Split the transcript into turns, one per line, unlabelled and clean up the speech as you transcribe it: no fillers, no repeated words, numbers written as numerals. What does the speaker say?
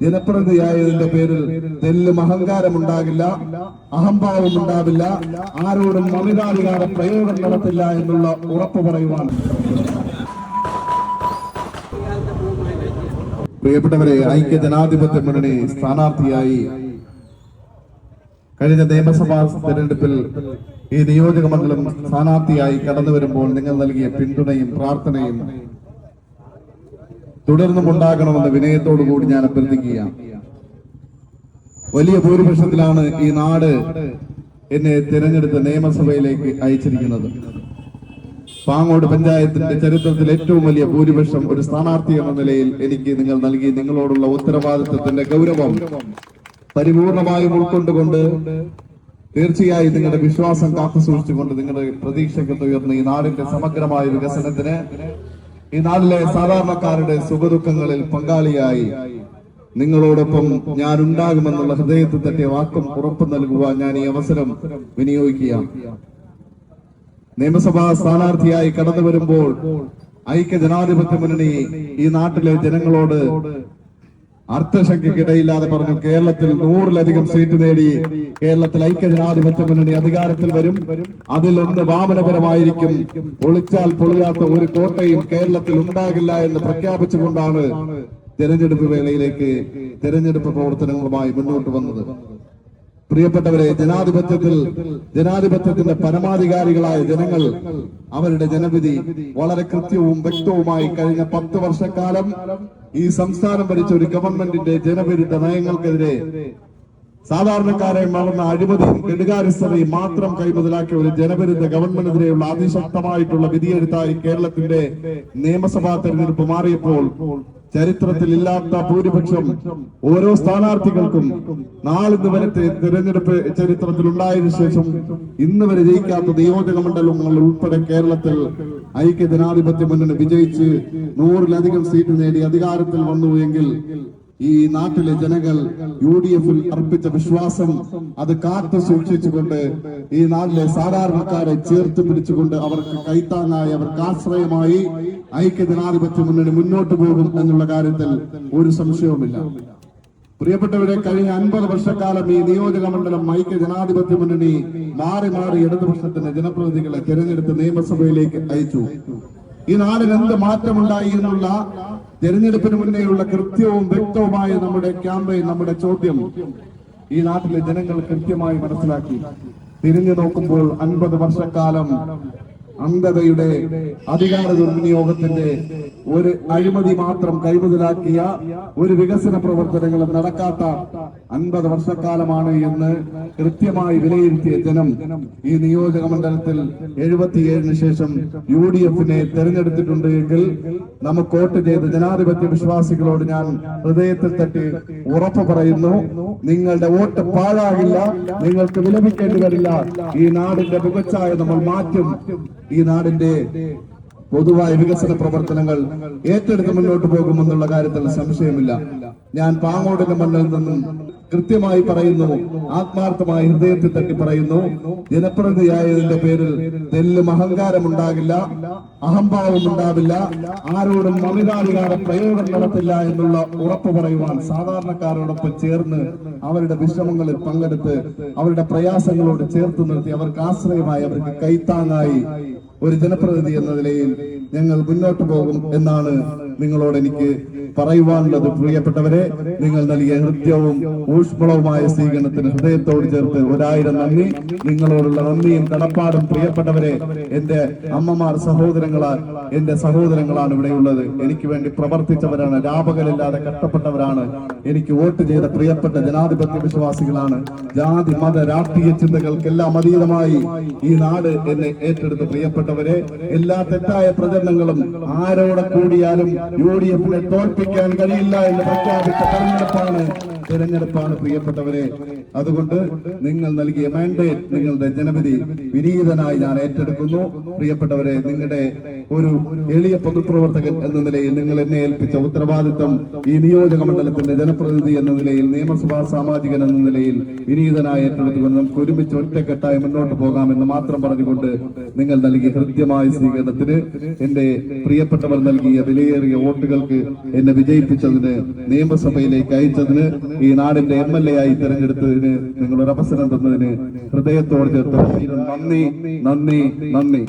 ജനപ്രതിനിധിയായതിന്റെ പേരിൽ തെല്ലും അഹങ്കാരം ഉണ്ടാകില്ല, അഹംഭാവം ഉണ്ടാവില്ല, ആരോടും അമിതാധികാര പ്രയോഗം നടത്തില്ല എന്നുള്ള ഉറപ്പ് പറയുവാൻ. പ്രിയപ്പെട്ടവരെ, ഐക്യ ജനാധിപത്യ മുന്നണി സ്ഥാനാർത്ഥിയായി കഴിഞ്ഞ നിയമസഭാ തെരഞ്ഞെടുപ്പിൽ ഈ നിയോജക മണ്ഡലം സ്ഥാനാർത്ഥിയായി കടന്നു വരുമ്പോൾ നിങ്ങൾ നൽകിയ പിന്തുണയും പ്രാർത്ഥനയും തുടർന്നും ഉണ്ടാകണമെന്ന് വിനയത്തോടു കൂടി ഞാൻ അഭ്യർത്ഥിക്കുകയാണ്. വലിയ ഭൂരിപക്ഷത്തിലാണ് ഈ നാട് എന്നെ തിരഞ്ഞെടുത്ത് നിയമസഭയിലേക്ക് അയച്ചിരിക്കുന്നത്. പാങ്ങോട് പഞ്ചായത്തിന്റെ ചരിത്രത്തിൽ ഏറ്റവും വലിയ ഭൂരിപക്ഷം ഒരു സ്ഥാനാർത്ഥി എന്ന നിലയിൽ എനിക്ക് നിങ്ങൾ നൽകി നിങ്ങളോടുള്ള ഉത്തരവാദിത്വത്തിന്റെ ഗൗരവം പരിപൂർണമായും ഉൾക്കൊണ്ടുകൊണ്ട് തീർച്ചയായും നിങ്ങളുടെ വിശ്വാസം കാത്തുസൂക്ഷിച്ചുകൊണ്ട് നിങ്ങളുടെ പ്രതീക്ഷയ്ക്ക് ഉയർന്ന് ഈ നാടിന്റെ സമഗ്രമായ വികസനത്തിന്, ഈ നാട്ടിലെ സാധാരണക്കാരുടെ സുഖദുഃഖങ്ങളിൽ പങ്കാളിയായി നിങ്ങളോടൊപ്പം ഞാൻ ഉണ്ടാകുമെന്നുള്ള ഹൃദയത്തിൽ തട്ടിയ വാക്കും ഉറപ്പ് നൽകുവാൻ ഞാൻ ഈ അവസരം വിനിയോഗിക്കുകയാണ്. നിയമസഭാ സ്ഥാനാർത്ഥിയായി കടന്നു വരുമ്പോൾ ഐക്യ ജനാധിപത്യ മുന്നണി ഈ നാട്ടിലെ ജനങ്ങളോട് അർത്ഥശങ്കയ്ക്കിടയില്ലാതെ പറഞ്ഞു, കേരളത്തിൽ 100-ലധികം സീറ്റ് നേടി കേരളത്തിൽ ഐക്യ ജനാധിപത്യ മുന്നണി അധികാരത്തിൽ വരും. അതിലൊന്ന് വാമനപരമായിരിക്കും. ഒളിച്ചാൽ പൊളിയാത്ത ഒരു കോട്ടയും കേരളത്തിൽ ഉണ്ടാകില്ല എന്ന് പ്രഖ്യാപിച്ചുകൊണ്ടാണ് തെരഞ്ഞെടുപ്പ് വേളയിലേക്ക് തെരഞ്ഞെടുപ്പ് പ്രവർത്തനങ്ങളുമായി മുന്നോട്ട് വന്നത്. പ്രിയപ്പെട്ടവരെ, ജനാധിപത്യത്തിന്റെ പരമാധികാരികളായ ജനങ്ങൾ അവരുടെ ജനവിധി വളരെ കൃത്യവും വ്യക്തവുമായി കഴിഞ്ഞ 10 വർഷക്കാലം ഈ സംസ്ഥാനം ഭരിച്ച ഒരു ഗവൺമെന്റിന്റെ ജനവിരുദ്ധ നയങ്ങൾക്കെതിരെ സാധാരണക്കാരെ മറന്ന അഴിമതിയും കെടുകാര്യസ്ഥതയും മാത്രം കൈമുതലാക്കിയ ഒരു ജനവിരുദ്ധ ഗവൺമെന്റിനെതിരെയുള്ള അതിശക്തമായിട്ടുള്ള വിധിയെഴുത്തായി കേരളത്തിന്റെ നിയമസഭാ തെരഞ്ഞെടുപ്പ് മാറിയപ്പോൾ ചരിത്രത്തിൽ ഇല്ലാത്ത ഭൂരിപക്ഷം ഓരോ സ്ഥാനാർത്ഥികൾക്കും നാളിന്ന് വരത്തെ തിരഞ്ഞെടുപ്പ് ചരിത്രത്തിൽ ഉണ്ടായതിനു ശേഷം ഇന്ന് വരെ ജയിക്കാത്ത നിയോജക മണ്ഡലങ്ങൾ ഉൾപ്പെടെ കേരളത്തിൽ ഐക്യ ജനാധിപത്യ മുന്നണി വിജയിച്ച് 100-ലധികം സീറ്റ് നേടി അധികാരത്തിൽ വന്നു എങ്കിൽ ഈ നാട്ടിലെ ജനങ്ങൾ UDF-ൽ അർപ്പിച്ച വിശ്വാസം അത് കാത്തു സൂക്ഷിച്ചുകൊണ്ട് ഈ നാട്ടിലെ സാധാരണക്കാരെ ചേർത്ത് പിടിച്ചുകൊണ്ട് അവർക്ക് കൈത്താങ്ങായി, അവർക്ക് ആശ്രയമായി ഐക്യ ജനാധിപത്യ മുന്നണി മുന്നോട്ട് പോകും എന്നുള്ള കാര്യത്തിൽ ഒരു സംശയവുമില്ല. പ്രിയപ്പെട്ടവരെ, കഴിഞ്ഞ 50 വർഷക്കാലം ഈ നിയോജക മണ്ഡലം ഐക്യ ജനാധിപത്യ മുന്നണി മാറി ജനപ്രതിനിധികളെ തിരഞ്ഞെടുത്ത് നിയമസഭയിലേക്ക് അയച്ചു. ഈ നാടിന് എന്ത് മാറ്റമുണ്ടായി എന്നുള്ള തെരഞ്ഞെടുപ്പിന് മുന്നേയുള്ള കൃത്യവും വ്യക്തവുമായ നമ്മുടെ ക്യാമ്പയിൻ, നമ്മുടെ ചോദ്യം ഈ നാട്ടിലെ ജനങ്ങൾ കൃത്യമായി മനസ്സിലാക്കി. തിരിഞ്ഞു നോക്കുമ്പോൾ 50 വർഷക്കാലം അന്ധതയുടെ അധികാര ദുർവിനിയോഗത്തിന്റെ ഒരു അഴിമതി മാത്രം കൈമുതലാക്കിയ ഒരു വികസന പ്രവർത്തനങ്ങളും നടക്കാത്ത 50 വർഷക്കാലമാണ് എന്ന് കൃത്യമായി വിലയിരുത്തിയ ജനം ഈ നിയോജക മണ്ഡലത്തിൽ 77-ന് ശേഷം UDF-നെ തെരഞ്ഞെടുത്തിട്ടുണ്ട് എങ്കിൽ നമുക്ക് വോട്ട് ചെയ്ത് ജനാധിപത്യ വിശ്വാസികളോട് ഞാൻ ഹൃദയത്തിൽ തട്ടി ഉറപ്പ് പറയുന്നു, നിങ്ങളുടെ വോട്ട് പാഴാകില്ല, നിങ്ങൾക്ക് വിലപിക്കേണ്ടി വരില്ല. ഈ നാടിന്റെ മികച്ചായ നമ്മൾ മാറ്റും. ഈ നാടിന്റെ പൊതുവായ വികസന പ്രവർത്തനങ്ങൾ ഏറ്റെടുത്ത് മുന്നോട്ട് പോകുമെന്നുള്ള കാര്യത്തിൽ സംശയമില്ല. ഞാൻ പാങ്ങോടിന്റെ മണ്ണിൽ നിന്നും കൃത്യമായി പറയുന്നു, ആത്മാർത്ഥമായി ഹൃദയത്തിൽ തട്ടി പറയുന്നു, ജനപ്രതിനിധിയായതിന്റെ പേരിൽ തെല്ലും അഹങ്കാരം ഉണ്ടാകില്ല, അഹംഭാവം ഉണ്ടാവില്ല, ആരോടും അമിതാധികാര പ്രയോഗം നടത്തില്ല എന്നുള്ള ഉറപ്പ് പറയുവാൻ സാധാരണക്കാരോടൊപ്പം ചേർന്ന് അവരുടെ വിഷമങ്ങളിൽ പങ്കെടുത്ത് അവരുടെ പ്രയാസങ്ങളോട് ചേർത്ത് നിർത്തി അവർക്ക് ആശ്രയമായി, അവർക്ക് കൈത്താങ്ങായി ഒരു ജനപ്രതിനിധി എന്ന നിലയിൽ ഞങ്ങൾ മുന്നോട്ട് പോകും എന്നാണ് നിങ്ങളോട് എനിക്ക് പറയുവാനുള്ളത്. പ്രിയപ്പെട്ടവരെ, നിങ്ങൾ നൽകിയ ഹൃദ്യവും ഊഷ്മളവുമായ സ്വീകരണത്തിന് ഹൃദയത്തോട് ചേർത്ത് 1000 നന്ദി. നിങ്ങളോടുള്ള നന്ദിയും കടപ്പാടും പ്രിയപ്പെട്ടവരെ, എന്റെ അമ്മമാർ എന്റെ സഹോദരങ്ങളാണ് ഇവിടെയുള്ളത്. എനിക്ക് വേണ്ടി പ്രവർത്തിച്ചവരാണ്, രാപകലില്ലാതെ കഷ്ടപ്പെട്ടവരാണ്. എനിക്ക് വോട്ട് ചെയ്ത പ്രിയപ്പെട്ട ജനാധിപത്യ വിശ്വാസികളാണ്. ജാതി മത രാഷ്ട്രീയ ചിന്തകൾക്കെല്ലാം അതീതമായി ഈ നാട് എന്നെ ഏറ്റെടുത്ത പ്രിയപ്പെട്ടവരെ, എല്ലാ തെറ്റായ പ്രചരണങ്ങളും ആരോടെ കൂടിയാലും UDF-നെ തോൽപ്പിക്കാൻ കഴിയില്ല എന്ന് പ്രഖ്യാപിച്ച തെരഞ്ഞെടുപ്പാണ് പ്രിയപ്പെട്ടവരെ. അതുകൊണ്ട് നിങ്ങൾ നൽകിയ മാൻഡേറ്റ്, നിങ്ങളുടെ ജനവിധി വിനീതനായി ഞാൻ ഏറ്റെടുക്കുന്നു. പ്രിയപ്പെട്ടവരെ, നിങ്ങളുടെ ഒരു എളിയ പൊതുപ്രവർത്തകൻ എന്ന നിലയിൽ നിങ്ങൾ എന്നെ ഏൽപ്പിച്ച ഉത്തരവാദിത്വം ഈ നിയോജക മണ്ഡലത്തിന്റെ ജനപ്രതിനിധി എന്ന നിലയിൽ, നിയമസഭാ സാമാജികൻ എന്ന നിലയിൽ വിനീതനായി ഏറ്റെടുത്തുകൊണ്ട് നമുക്ക് ഒരുമിച്ച് ഒറ്റക്കെട്ടായി മുന്നോട്ട് പോകാമെന്ന് മാത്രം പറഞ്ഞുകൊണ്ട് നിങ്ങൾ നൽകിയ ഹൃദ്യമായ സ്വീകരണത്തിന്, എന്റെ പ്രിയപ്പെട്ടവർ നൽകിയ വിലയേറിയ വോട്ടുകൾക്ക് എന്നെ വിജയിപ്പിച്ചതിന്, നിയമസഭയിലേക്ക് അയച്ചതിന്, ഈ നാടിന്റെ MLA ആയി തിരഞ്ഞെടുത്തതിന്, നിങ്ങളൊരു അവസരം തന്നതിന് ഹൃദയത്തോട് ചേർത്ത് നന്ദി, നന്ദി, നന്ദി.